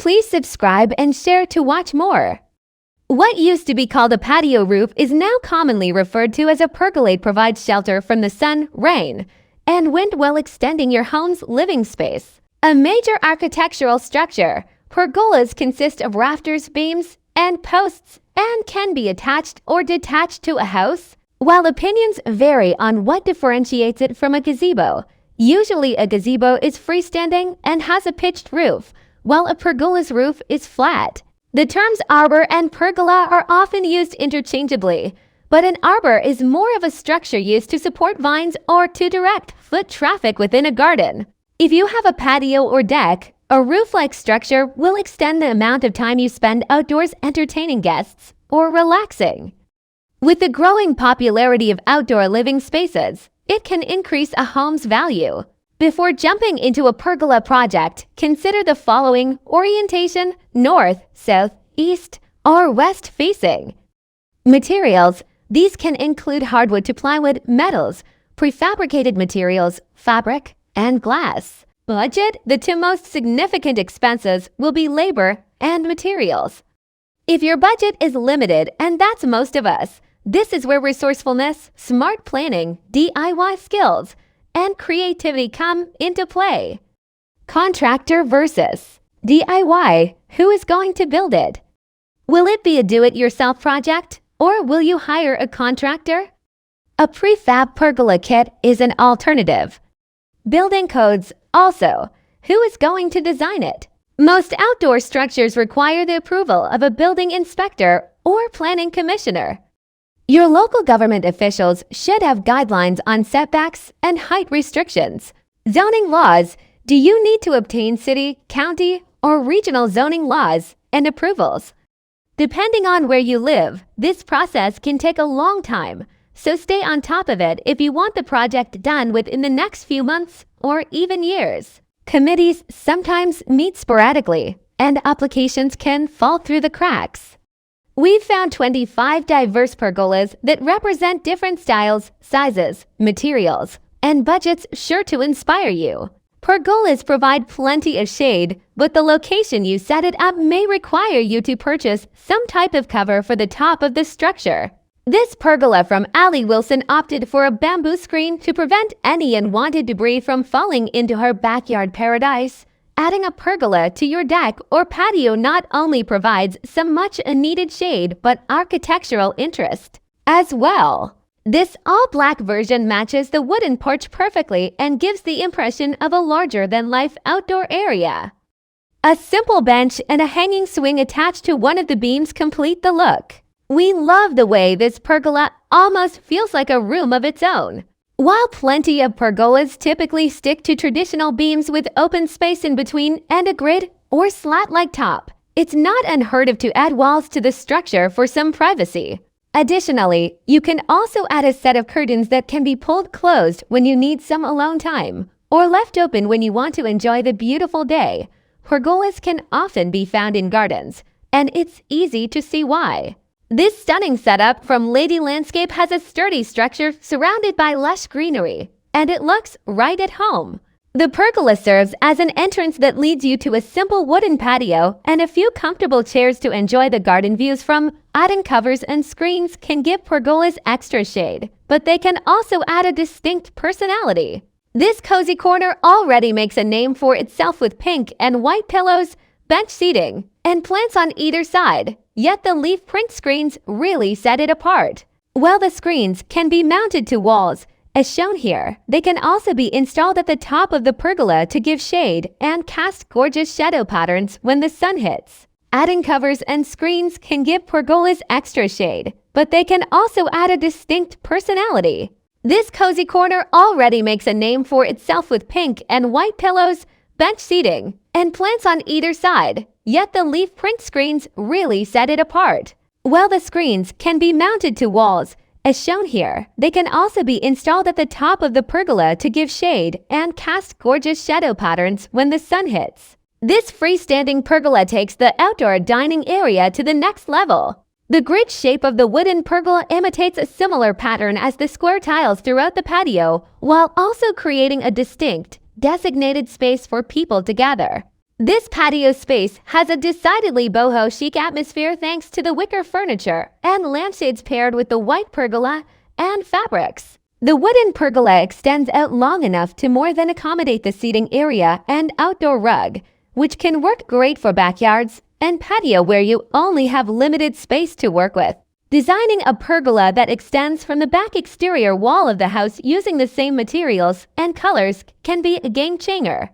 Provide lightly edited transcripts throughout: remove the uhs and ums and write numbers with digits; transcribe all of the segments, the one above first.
Please subscribe and share to watch more. What used to be called a patio roof is now commonly referred to as a pergola. It provides shelter from the sun, rain, and wind while extending your home's living space. A major architectural structure, pergolas consist of rafters, beams, and posts and can be attached or detached to a house. While opinions vary on what differentiates it from a gazebo, usually a gazebo is freestanding and has a pitched roof, while a pergola's roof is flat. The terms arbor and pergola are often used interchangeably, but an arbor is more of a structure used to support vines or to direct foot traffic within a garden. If you have a patio or deck, a roof-like structure will extend the amount of time you spend outdoors entertaining guests or relaxing. With the growing popularity of outdoor living spaces, it can increase a home's value. Before jumping into a pergola project, consider the following orientation: north, south, east, or west facing. Materials: these can include hardwood to plywood, metals, prefabricated materials, fabric, and glass. Budget: the two most significant expenses will be labor and materials. If your budget is limited, and that's most of us, this is where resourcefulness, smart planning, DIY skills, and creativity come into play. Contractor versus DIY. Who is going to build it? Will it be a do-it-yourself project, or will you hire a contractor? A prefab pergola kit is an alternative. Building codes also. Who is going to design it? Most outdoor structures require the approval of a building inspector or planning commissioner. Your local government officials should have guidelines on setbacks and height restrictions. Zoning laws: do you need to obtain city, county, or regional zoning laws and approvals? Depending on where you live, this process can take a long time, so stay on top of it if you want the project done within the next few months or even years. Committees sometimes meet sporadically, and applications can fall through the cracks. We've found 25 diverse pergolas that represent different styles, sizes, materials, and budgets sure to inspire you. Pergolas provide plenty of shade, but the location you set it up may require you to purchase some type of cover for the top of the structure. This pergola from Allie Wilson opted for a bamboo screen to prevent any unwanted debris from falling into her backyard paradise. Adding a pergola to your deck or patio not only provides some much-needed shade, but architectural interest as well. This all-black version matches the wooden porch perfectly and gives the impression of a larger-than-life outdoor area. A simple bench and a hanging swing attached to one of the beams complete the look. We love the way this pergola almost feels like a room of its own. While plenty of pergolas typically stick to traditional beams with open space in between and a grid or slat-like top, it's not unheard of to add walls to the structure for some privacy. Additionally, you can also add a set of curtains that can be pulled closed when you need some alone time, or left open when you want to enjoy the beautiful day. Pergolas can often be found in gardens, and it's easy to see why. This stunning setup from Lady Landscape has a sturdy structure surrounded by lush greenery, and it looks right at home. The pergola serves as an entrance that leads you to a simple wooden patio and a few comfortable chairs to enjoy the garden views from. Adding covers and screens can give pergolas extra shade, but they can also add a distinct personality. This cozy corner already makes a name for itself with pink and white pillows, bench seating, and plants on either side. Yet the leaf print screens really set it apart. While the screens can be mounted to walls, as shown here, they can also be installed at the top of the pergola to give shade and cast gorgeous shadow patterns when the sun hits. Adding covers and screens can give pergolas extra shade, but they can also add a distinct personality. This cozy corner already makes a name for itself with pink and white pillows, bench seating, and plants on either side. Yet the leaf print screens really set it apart. While the screens can be mounted to walls, as shown here, they can also be installed at the top of the pergola to give shade and cast gorgeous shadow patterns when the sun hits. This freestanding pergola takes the outdoor dining area to the next level. The grid shape of the wooden pergola imitates a similar pattern as the square tiles throughout the patio, while also creating a distinct, designated space for people to gather. This patio space has a decidedly boho chic atmosphere thanks to the wicker furniture and lampshades paired with the white pergola and fabrics. The wooden pergola extends out long enough to more than accommodate the seating area and outdoor rug, which can work great for backyards and patio where you only have limited space to work with. Designing a pergola that extends from the back exterior wall of the house using the same materials and colors can be a game-changer.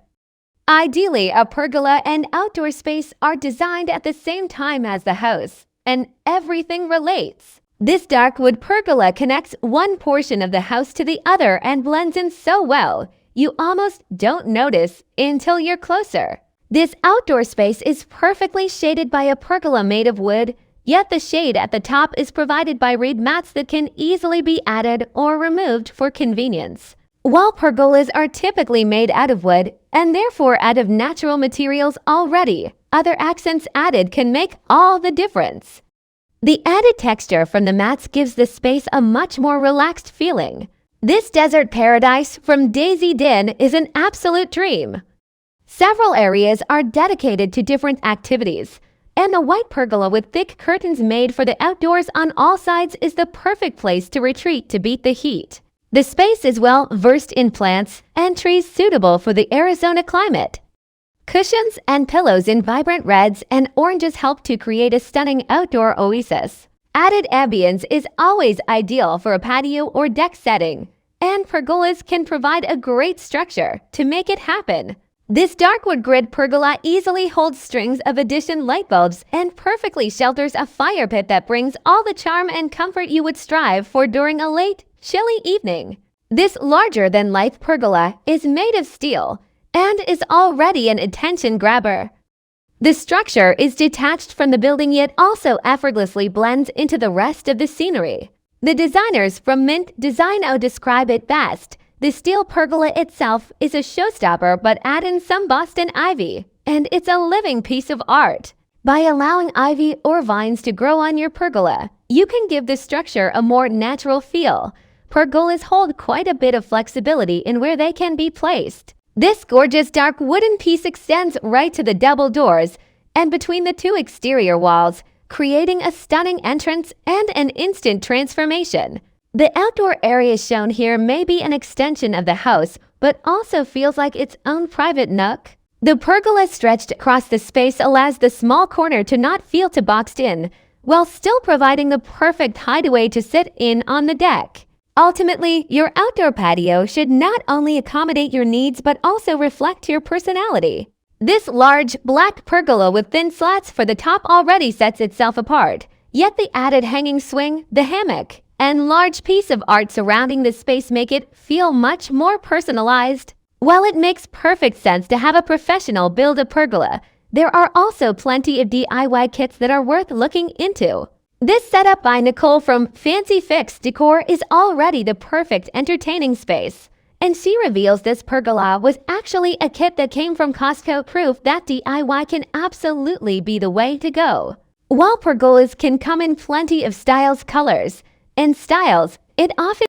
Ideally, a pergola and outdoor space are designed at the same time as the house, and everything relates. This dark wood pergola connects one portion of the house to the other and blends in so well, you almost don't notice until you're closer. This outdoor space is perfectly shaded by a pergola made of wood, yet the shade at the top is provided by reed mats that can easily be added or removed for convenience. While pergolas are typically made out of wood and therefore out of natural materials already, other accents added can make all the difference. The added texture from the mats gives the space a much more relaxed feeling. This desert paradise from Daisy Den is an absolute dream. Several areas are dedicated to different activities, and the white pergola with thick curtains made for the outdoors on all sides is the perfect place to retreat to beat the heat. The space is well versed in plants and trees suitable for the Arizona climate. Cushions and pillows in vibrant reds and oranges help to create a stunning outdoor oasis. Added ambience is always ideal for a patio or deck setting, and pergolas can provide a great structure to make it happen. This darkwood grid pergola easily holds strings of addition light bulbs and perfectly shelters a fire pit that brings all the charm and comfort you would strive for during a late, chilly evening. This larger-than-life pergola is made of steel and is already an attention grabber. The structure is detached from the building yet also effortlessly blends into the rest of the scenery. The designers from Mint Design describe it best. The steel pergola itself is a showstopper, but add in some Boston ivy, and it's a living piece of art. By allowing ivy or vines to grow on your pergola, you can give the structure a more natural feel. Pergolas hold quite a bit of flexibility in where they can be placed. This gorgeous dark wooden piece extends right to the double doors and between the two exterior walls, creating a stunning entrance and an instant transformation. The outdoor area shown here may be an extension of the house, but also feels like its own private nook. The pergola stretched across the space allows the small corner to not feel too boxed in, while still providing the perfect hideaway to sit in on the deck. Ultimately, your outdoor patio should not only accommodate your needs but also reflect your personality. This large, black pergola with thin slats for the top already sets itself apart, yet the added hanging swing, the hammock, and large piece of art surrounding the space make it feel much more personalized. While it makes perfect sense to have a professional build a pergola, there are also plenty of DIY kits that are worth looking into. This setup by Nicole from Fancy Fix Decor is already the perfect entertaining space, and she reveals this pergola was actually a kit that came from Costco, proof that DIY can absolutely be the way to go. While pergolas can come in plenty of colors, it often